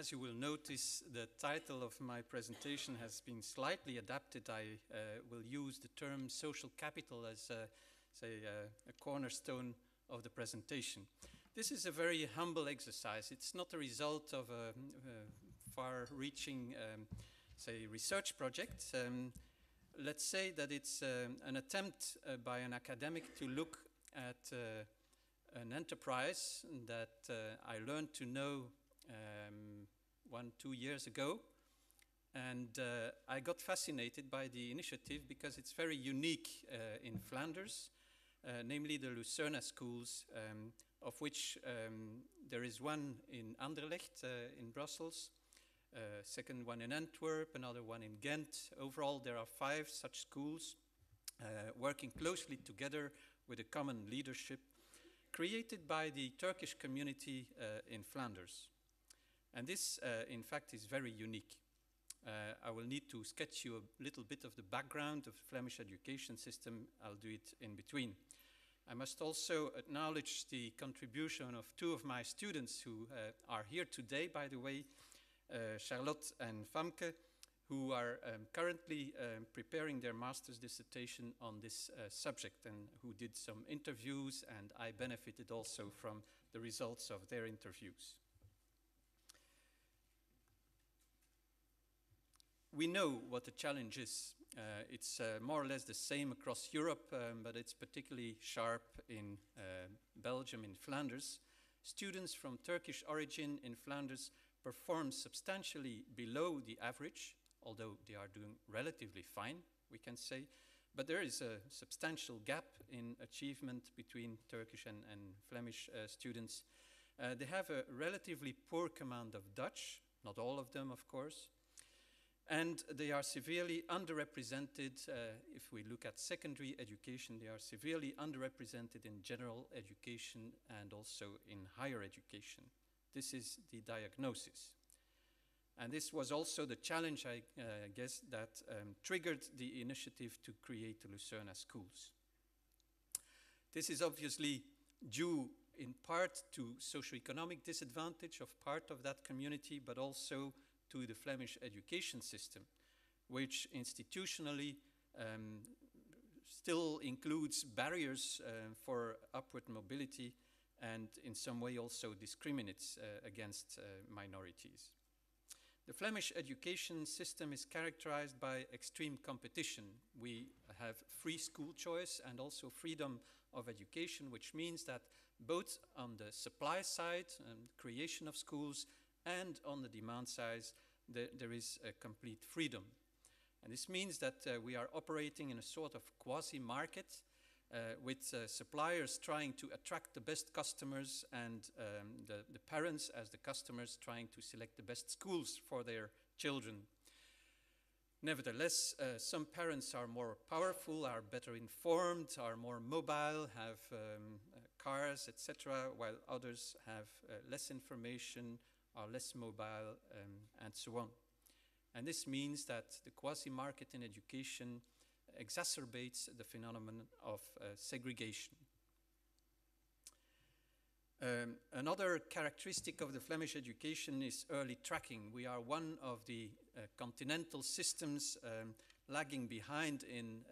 As you will notice, the title of my presentation has been slightly adapted. I will use the term social capital as, a cornerstone of the presentation. This is a very humble exercise. It's not a result of a far-reaching, research project. Let's say that it's an attempt by an academic to look at an enterprise that I learned to know 1-2 years ago, and I got fascinated by the initiative because it's very unique in Flanders, namely the Lucerna Schools, of which there is one in Anderlecht in Brussels, second one in Antwerp, another one in Ghent. Overall, there are 5 such schools working closely together with a common leadership created by the Turkish community in Flanders. And this, in fact, is very unique. I will need to sketch you a little bit of the background of the Flemish education system. I'll do it in between. I must also acknowledge the contribution of 2 of my students who are here today, by the way, Charlotte and Famke, who are currently preparing their master's dissertation on this subject and who did some interviews, and I benefited also from the results of their interviews. We know what the challenge is. It's more or less the same across Europe, but it's particularly sharp in Belgium, in Flanders. Students from Turkish origin in Flanders perform substantially below the average, although they are doing relatively fine, we can say. But there is a substantial gap in achievement between Turkish and Flemish students. They have a relatively poor command of Dutch, not all of them, of course. And they are severely underrepresented, if we look at secondary education, they are severely underrepresented in general education and also in higher education. This is the diagnosis. And this was also the challenge, I guess, that triggered the initiative to create the Lucerna Schools. This is obviously due in part to socioeconomic disadvantage of part of that community, but also to the Flemish education system, which institutionally still includes barriers for upward mobility and in some way also discriminates against minorities. The Flemish education system is characterized by extreme competition. We have free school choice and also freedom of education, which means that both on the supply side and creation of schools and on the demand side, there is a complete freedom. And this means that we are operating in a sort of quasi-market with suppliers trying to attract the best customers and the parents as the customers trying to select the best schools for their children. Nevertheless, some parents are more powerful, are better informed, are more mobile, have cars, etc., while others have less information, are less mobile, and so on. And this means that the quasi-market in education exacerbates the phenomenon of segregation. Another characteristic of the Flemish education is early tracking. We are one of the continental systems lagging behind in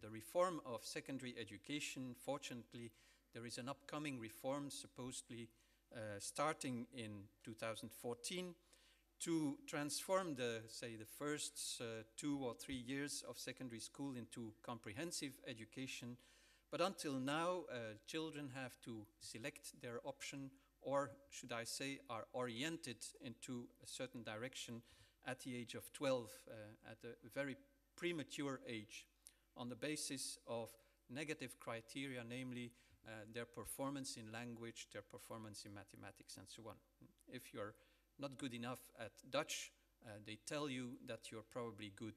the reform of secondary education. Fortunately, there is an upcoming reform supposedly starting in 2014 to transform the first 2 or 3 years of secondary school into comprehensive education. But until now, children have to select their option, or should I say, are oriented into a certain direction at the age of 12, at a very premature age, on the basis of negative criteria, namely their performance in language, their performance in mathematics, and so on. If you're not good enough at Dutch, they tell you that you're probably good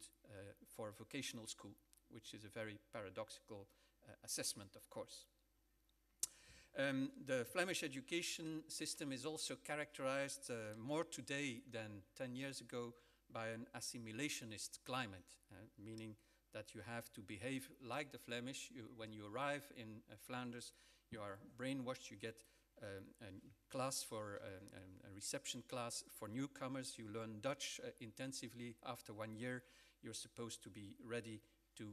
for vocational school, which is a very paradoxical assessment, of course. The Flemish education system is also characterized more today than 10 years ago by an assimilationist climate, meaning that you have to behave like the Flemish. When you arrive in Flanders, you are brainwashed, you get a class for a reception class for newcomers. You learn Dutch intensively. After 1 year, you're supposed to be ready to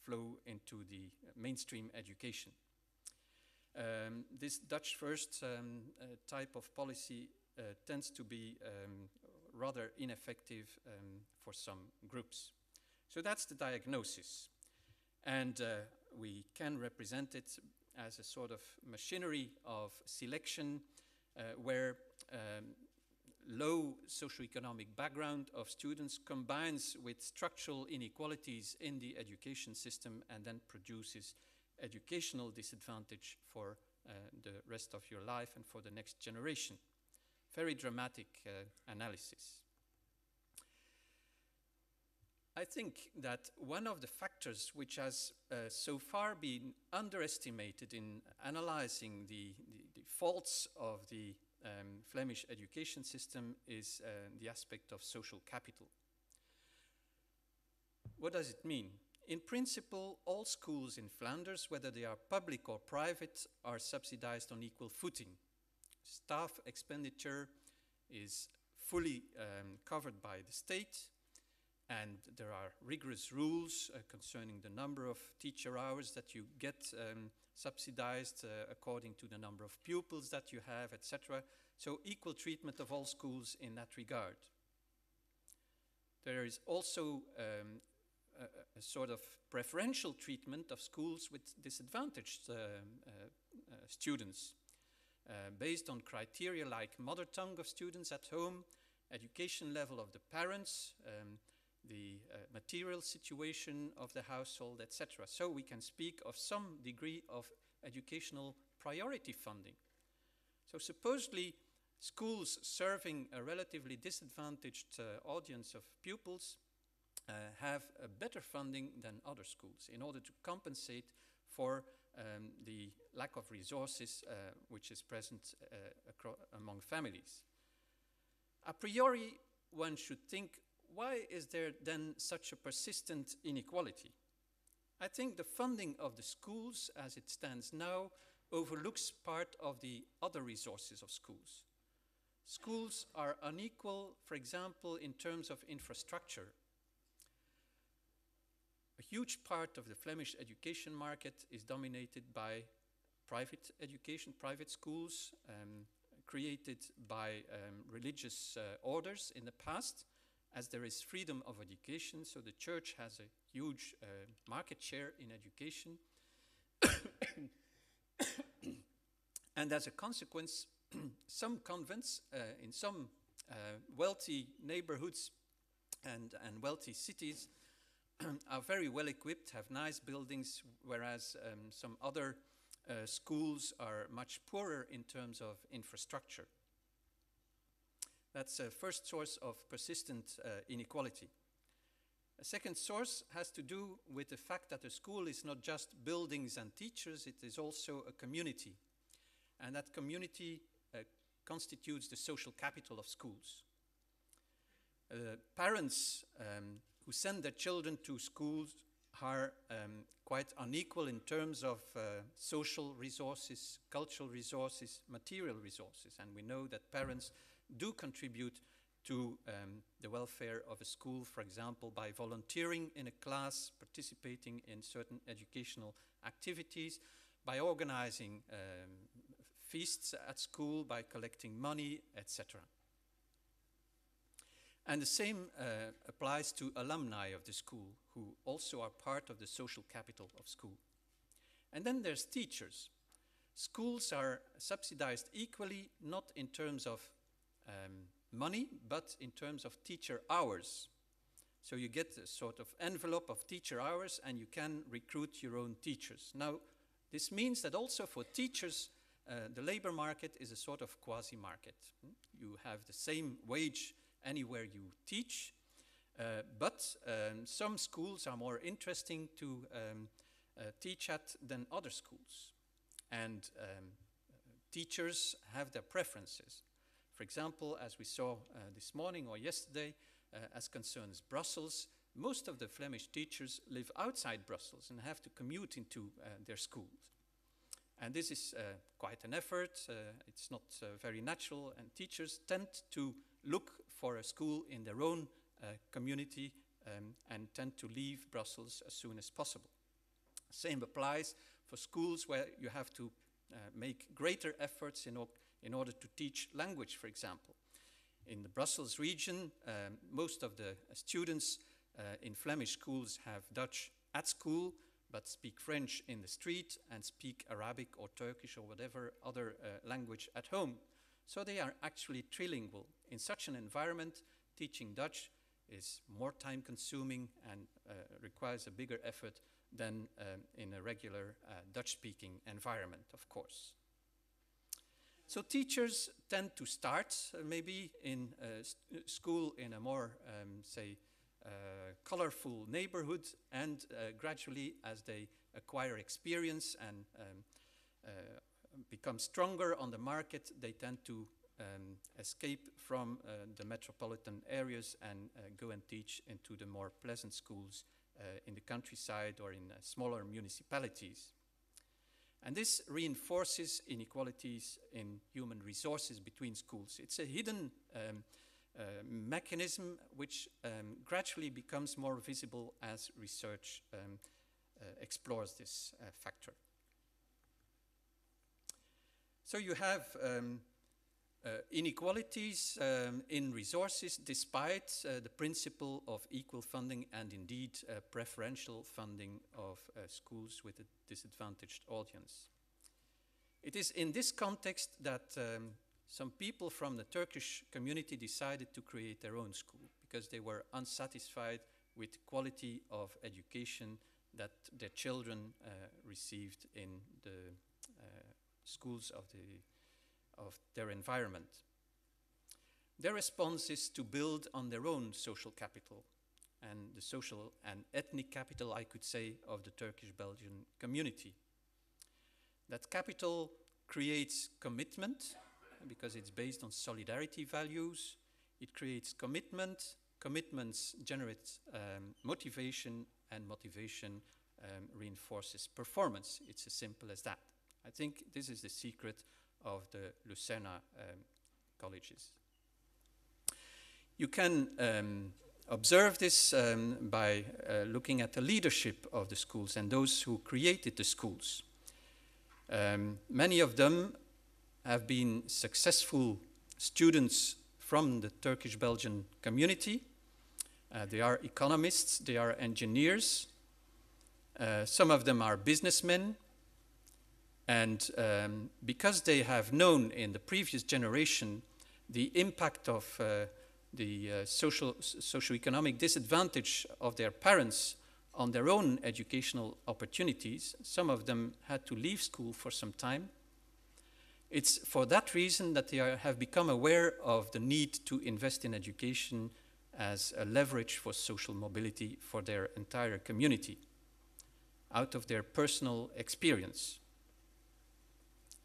flow into the mainstream education. This Dutch first type of policy tends to be rather ineffective for some groups. So that's the diagnosis. And we can represent it as a sort of machinery of selection where low socioeconomic background of students combines with structural inequalities in the education system and then produces educational disadvantage for the rest of your life and for the next generation. Very dramatic analysis. I think that one of the factors which has so far been underestimated in analyzing the faults of the Flemish education system is the aspect of social capital. What does it mean? In principle, all schools in Flanders, whether they are public or private, are subsidized on equal footing. Staff expenditure is fully covered by the state, and there are rigorous rules concerning the number of teacher hours that you get subsidized according to the number of pupils that you have, etc. So equal treatment of all schools in that regard. There is also a sort of preferential treatment of schools with disadvantaged students based on criteria like mother tongue of students at home, education level of the parents, the material situation of the household, etc. So we can speak of some degree of educational priority funding. So supposedly schools serving a relatively disadvantaged audience of pupils have a better funding than other schools in order to compensate for the lack of resources which is present among families. A priori, one should think, why is there then such a persistent inequality? I think the funding of the schools as it stands now overlooks part of the other resources of schools. Schools are unequal, for example, in terms of infrastructure. A huge part of the Flemish education market is dominated by private education, private schools created by religious orders in the past. As there is freedom of education, so the church has a huge market share in education. And as a consequence, some convents in some wealthy neighborhoods and wealthy cities are very well equipped, have nice buildings, whereas some other schools are much poorer in terms of infrastructure. That's a first source of persistent inequality. A second source has to do with the fact that a school is not just buildings and teachers, it is also a community. And that community constitutes the social capital of schools. Parents who send their children to schools are quite unequal in terms of social resources, cultural resources, material resources. And we know that parents do contribute to the welfare of a school, for example, by volunteering in a class, participating in certain educational activities, by organizing feasts at school, by collecting money, etc. And the same applies to alumni of the school, who also are part of the social capital of school. And then there's teachers. Schools are subsidized equally, not in terms of money, but in terms of teacher hours. So you get a sort of envelope of teacher hours and you can recruit your own teachers. Now, this means that also for teachers, the labor market is a sort of quasi-market. You have the same wage anywhere you teach, but some schools are more interesting to teach at than other schools. And teachers have their preferences. For example, as we saw this morning or yesterday, as concerns Brussels, most of the Flemish teachers live outside Brussels and have to commute into their schools. And this is quite an effort. It's not very natural, and teachers tend to look for a school in their own community and tend to leave Brussels as soon as possible. Same applies for schools where you have to make greater efforts in order to teach language, for example. In the Brussels region, most of the students in Flemish schools have Dutch at school, but speak French in the street and speak Arabic or Turkish or whatever other language at home. So they are actually trilingual. In such an environment, teaching Dutch is more time consuming and requires a bigger effort than in a regular Dutch-speaking environment, of course. So teachers tend to start maybe in school in a more, say, colorful neighborhood, and gradually, as they acquire experience and become stronger on the market, they tend to escape from the metropolitan areas and go and teach into the more pleasant schools in the countryside or in smaller municipalities. And this reinforces inequalities in human resources between schools. It's a hidden mechanism which gradually becomes more visible as research explores this factor. So you have inequalities in resources despite the principle of equal funding and indeed preferential funding of schools with a disadvantaged audience. It is in this context that some people from the Turkish community decided to create their own school because they were unsatisfied with the quality of education that their children received in the schools of their environment. Their response is to build on their own social capital and the social and ethnic capital, I could say, of the Turkish-Belgian community. That capital creates commitment because it's based on solidarity values. It creates commitment. Commitments generate motivation, and motivation reinforces performance. It's as simple as that. I think this is the secret of the Lucerna colleges. You can observe this by looking at the leadership of the schools and those who created the schools. Many of them have been successful students from the Turkish-Belgian community. They are economists, they are engineers, some of them are businessmen, and because they have known in the previous generation the impact of the socio-economic disadvantage of their parents on their own educational opportunities, some of them had to leave school for some time. It's for that reason that they have become aware of the need to invest in education as a leverage for social mobility for their entire community, out of their personal experience.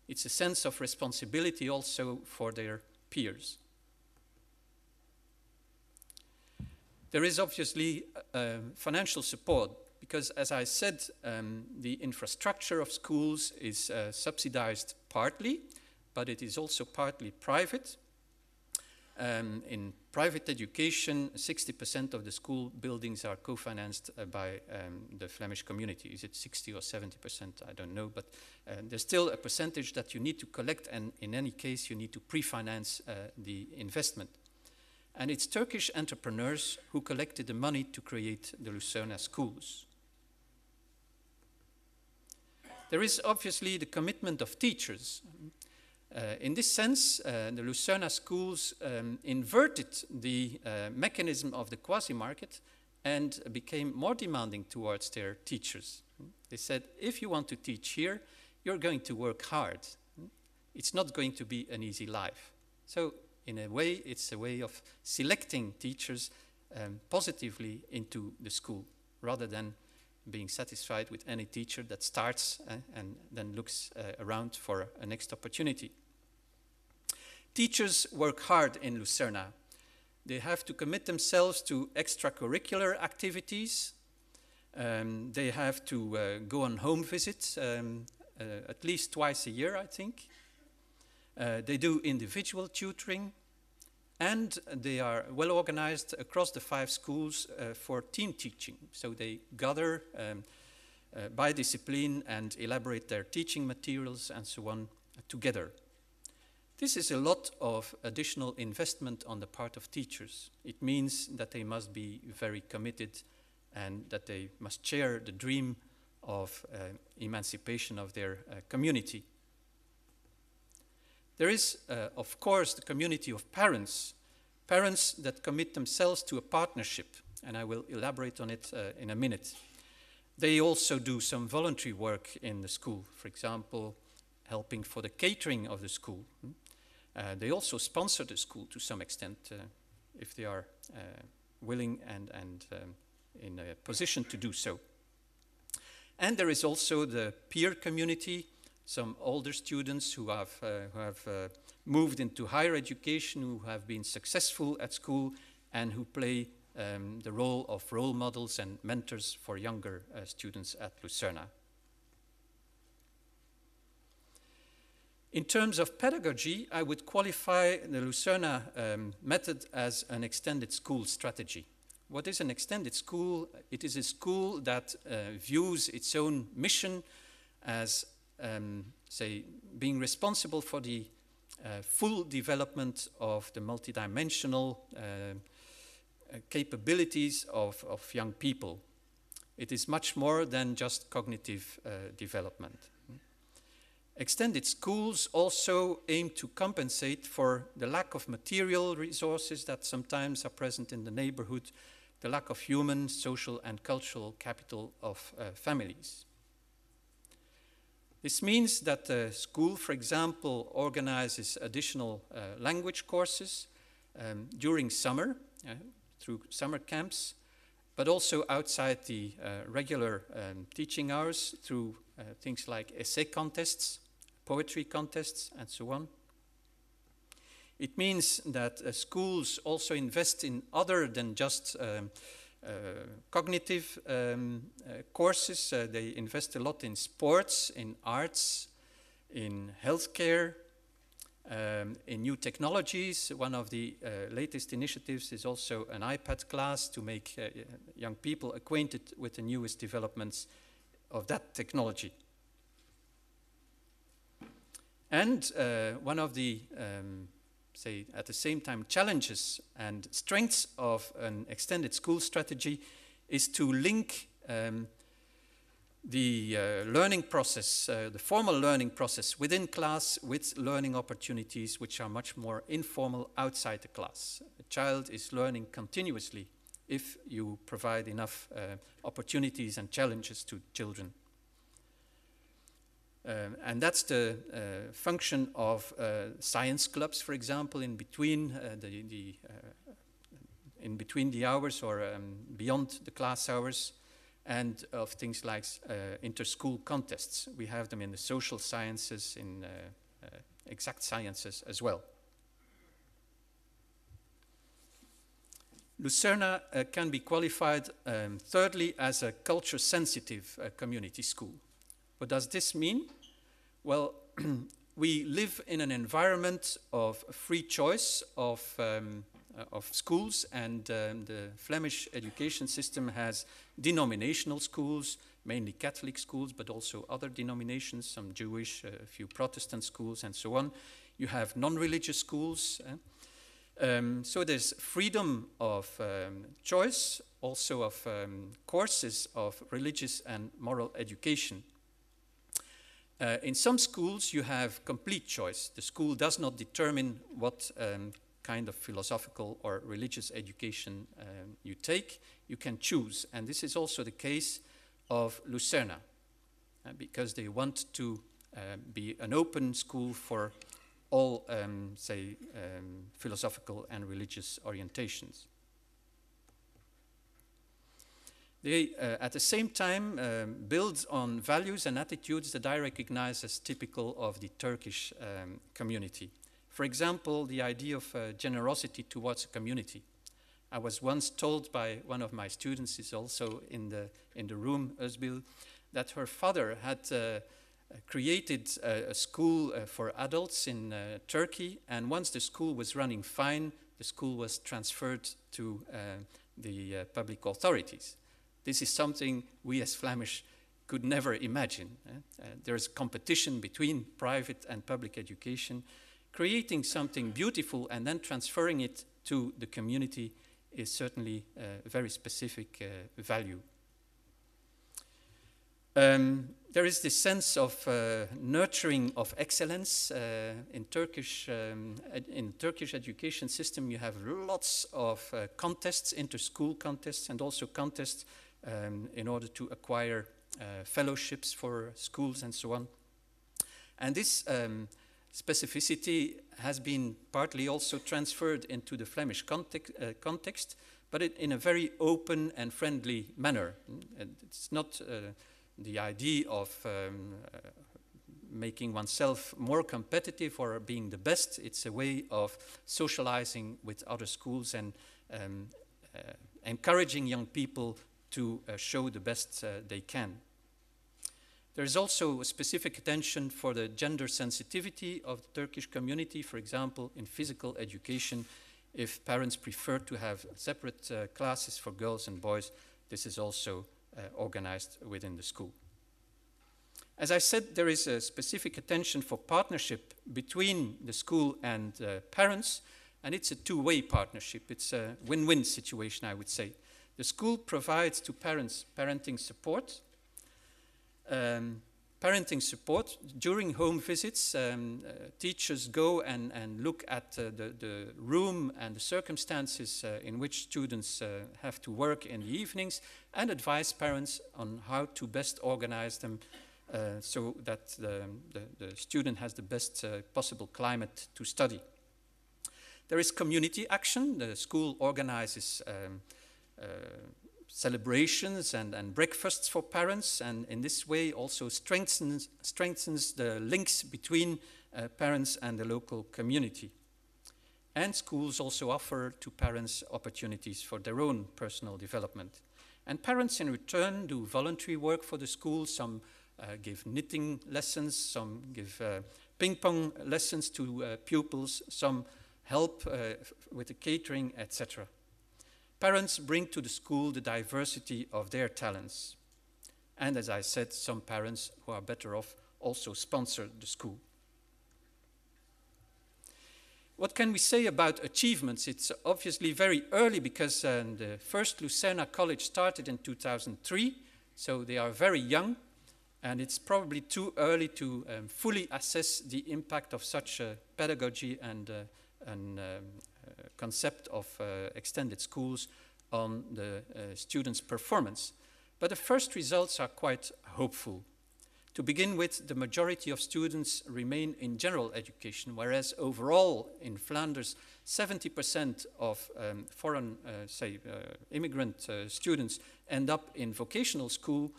It's a sense of responsibility also for their peers. There is obviously financial support because, as I said, the infrastructure of schools is subsidized partly, but it is also partly private. In private education, 60% of the school buildings are co-financed by the Flemish community. Is it 60 or 70%? I don't know, but there's still a percentage that you need to collect, and in any case, you need to pre-finance the investment. And it's Turkish entrepreneurs who collected the money to create the Lucerna Schools. There is obviously the commitment of teachers. In this sense, the Lucerna Schools inverted the mechanism of the quasi-market and became more demanding towards their teachers. They said, if you want to teach here, you're going to work hard. It's not going to be an easy life. So in a way, it's a way of selecting teachers positively into the school, rather than being satisfied with any teacher that starts and then looks around for a next opportunity. Teachers work hard in Lucerna. They have to commit themselves to extracurricular activities. They have to go on home visits at least twice a year, I think. They do individual tutoring, and they are well organized across the 5 schools for team teaching. So they gather by discipline and elaborate their teaching materials and so on together. This is a lot of additional investment on the part of teachers. It means that they must be very committed and that they must share the dream of emancipation of their community. There is, of course, the community of parents, parents that commit themselves to a partnership, and I will elaborate on it in a minute. They also do some voluntary work in the school, for example, helping for the catering of the school. They also sponsor the school to some extent if they are willing and in a position to do so. And there is also the peer community, some older students who have moved into higher education, who have been successful at school and who play the role of role models and mentors for younger students at Lucerna. In terms of pedagogy, I would qualify the Lucerna method as an extended school strategy. What is an extended school? It is a school that views its own mission as, say, being responsible for the full development of the multidimensional capabilities of young people. It is much more than just cognitive development. Extended schools also aim to compensate for the lack of material resources that sometimes are present in the neighborhood, the lack of human, social, and cultural capital of families. This means that the school, for example, organizes additional language courses during summer, through summer camps, but also outside the regular teaching hours through things like essay contests, poetry contests, and so on. It means that schools also invest in other than just cognitive courses. They invest a lot in sports, in arts, in healthcare, in new technologies. One of the latest initiatives is also an iPad class to make young people acquainted with the newest developments of that technology. And one of the, say, at the same time, challenges and strengths of an extended school strategy is to link the learning process, the formal learning process within class with learning opportunities which are much more informal outside the class. A child is learning continuously if you provide enough opportunities and challenges to children. And that's the function of science clubs, for example, in between the hours or beyond the class hours, and of things like inter-school contests. We have them in the social sciences, in exact sciences as well. Lucerna can be qualified, thirdly, as a culture-sensitive community school. What does this mean? Well, we live in an environment of free choice of schools, and the Flemish education system has denominational schools, mainly Catholic schools, but also other denominations, some Jewish, a few Protestant schools, and so on. You have non-religious schools. So there's freedom of choice, also of courses of religious and moral education. In some schools, you have complete choice. The school does not determine what kind of philosophical or religious education you take. You can choose. And this is also the case of Lucerna, because they want to be an open school for all, philosophical and religious orientations. They, at the same time, build on values and attitudes that I recognize as typical of the Turkish community. For example, the idea of generosity towards a community. I was once told by one of my students, is also in the room, Özbil, that her father had created a school for adults in Turkey, and once the school was running fine, the school was transferred to the public authorities. This is something we as Flemish could never imagine. There's competition between private and public education. Creating something beautiful and then transferring it to the community is certainly a very specific value. There is this sense of nurturing of excellence in Turkish education system. You have lots of contests, inter-school contests, and also contests in order to acquire fellowships for schools and so on. And this specificity has been partly also transferred into the Flemish context, but in a very open and friendly manner. It's not the idea of making oneself more competitive or being the best. It's a way of socializing with other schools and encouraging young people to show the best they can. There is also a specific attention for the gender sensitivity of the Turkish community. For example, in physical education, if parents prefer to have separate classes for girls and boys, this is also organized within the school. As I said, there is a specific attention for partnership between the school and parents, and it's a two-way partnership. It's a win-win situation, I would say. The school provides to parents parenting support. During home visits, teachers go and look at the room and the circumstances in which students have to work in the evenings and advise parents on how to best organize them so that the student has the best possible climate to study. There is community action. The school organizes celebrations and breakfasts for parents, and in this way also strengthens the links between parents and the local community. And schools also offer to parents opportunities for their own personal development. And parents in return do voluntary work for the school. Some give knitting lessons, some give ping pong lessons to pupils, some help with the catering, etc. Parents bring to the school the diversity of their talents. And as I said, some parents who are better off also sponsor the school. What can we say about achievements? It's obviously very early because the first Lucerna College started in 2003, so they are very young, and it's probably too early to fully assess the impact of such a pedagogy and concept of extended schools on the students' performance. But the first results are quite hopeful. To begin with, the majority of students remain in general education, whereas overall in Flanders, 70% of immigrant students end up in vocational school.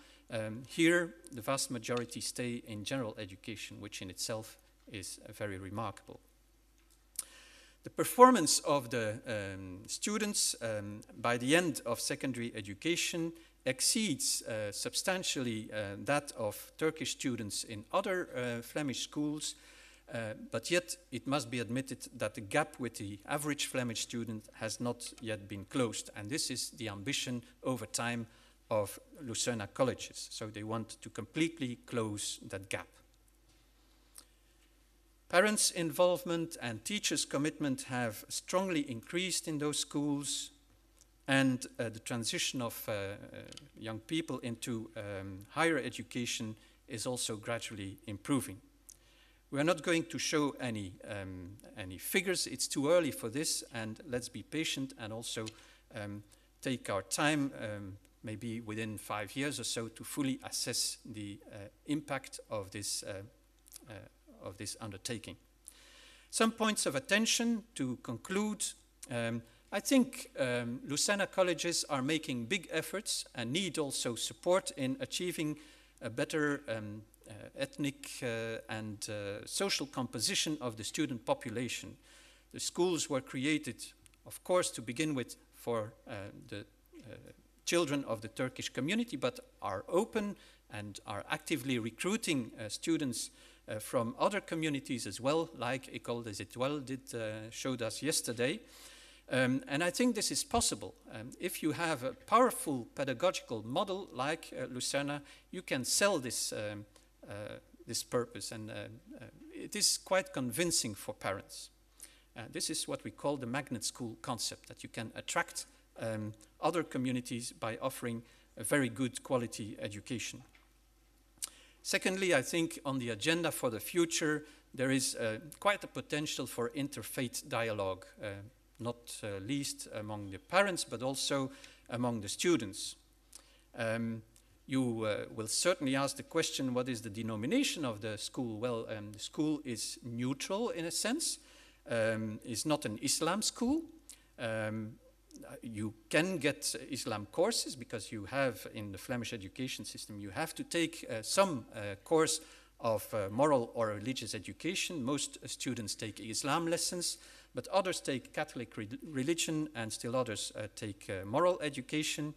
Here, the vast majority stay in general education, which in itself is very remarkable. The performance of the students by the end of secondary education exceeds substantially that of Turkish students in other Flemish schools, but yet it must be admitted that the gap with the average Flemish student has not yet been closed, and this is the ambition over time of Lucerna colleges, so they want to completely close that gap. Parents' involvement and teachers' commitment have strongly increased in those schools, and the transition of young people into higher education is also gradually improving. We are not going to show any figures. It's too early for this, and let's be patient and also take our time, maybe within 5 years or so, to fully assess the impact of this undertaking. Some points of attention to conclude. I think Lucerna colleges are making big efforts and need also support in achieving a better ethnic and social composition of the student population. The schools were created, of course, to begin with for the children of the Turkish community, but are open and are actively recruiting students from other communities as well, like École des Étoiles showed us yesterday. And I think this is possible. If you have a powerful pedagogical model like Lucerna, you can sell this, this purpose, and it is quite convincing for parents. This is what we call the magnet school concept, that you can attract other communities by offering a very good quality education. Secondly, I think on the agenda for the future, there is quite a potential for interfaith dialogue, not least among the parents, but also among the students. You will certainly ask the question, what is the denomination of the school? Well, the school is neutral in a sense. It's not an Islam school. You can get Islam courses because you have, in the Flemish education system, you have to take some course of moral or religious education. Most students take Islam lessons, but others take Catholic religion, and still others take moral education.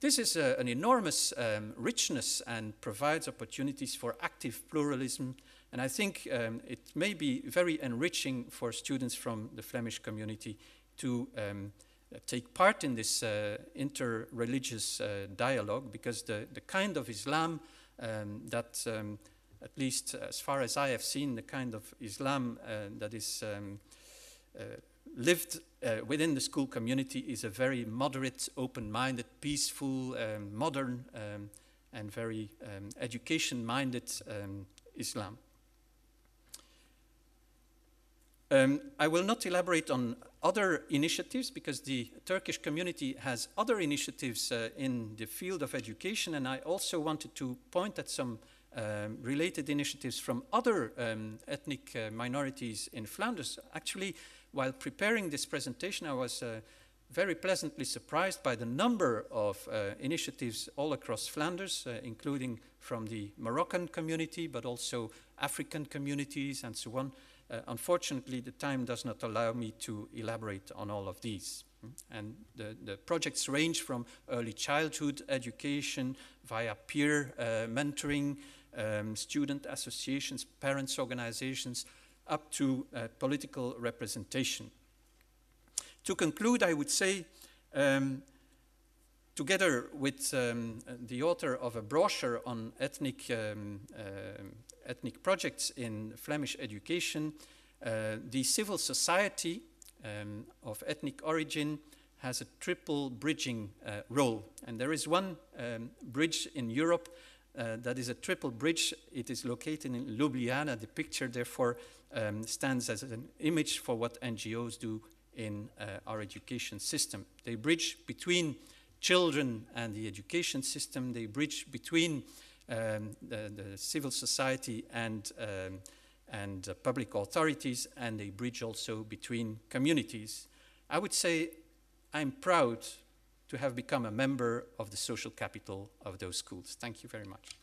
This is an enormous richness and provides opportunities for active pluralism, and I think it may be very enriching for students from the Flemish community to take part in this inter-religious dialogue, because the kind of Islam that, at least as far as I have seen, the kind of Islam that is lived within the school community is a very moderate, open-minded, peaceful, modern, and very education-minded Islam. I will not elaborate on other initiatives because the Turkish community has other initiatives in the field of education, and I also wanted to point at some related initiatives from other ethnic minorities in Flanders. Actually, while preparing this presentation, I was very pleasantly surprised by the number of initiatives all across Flanders, including from the Moroccan community, but also African communities and so on. Unfortunately, the time does not allow me to elaborate on all of these. And the projects range from early childhood education via peer mentoring, student associations, parents' organizations, up to political representation. To conclude, I would say, together with the author of a brochure on ethnic projects in Flemish education, the civil society of ethnic origin has a triple bridging role. And there is one bridge in Europe that is a triple bridge. It is located in Ljubljana. The picture, therefore, stands as an image for what NGOs do in our education system. They bridge between children and the education system. They bridge between the civil society and public authorities, and they bridge also between communities. I would say I'm proud to have become a member of the social capital of those schools. Thank you very much.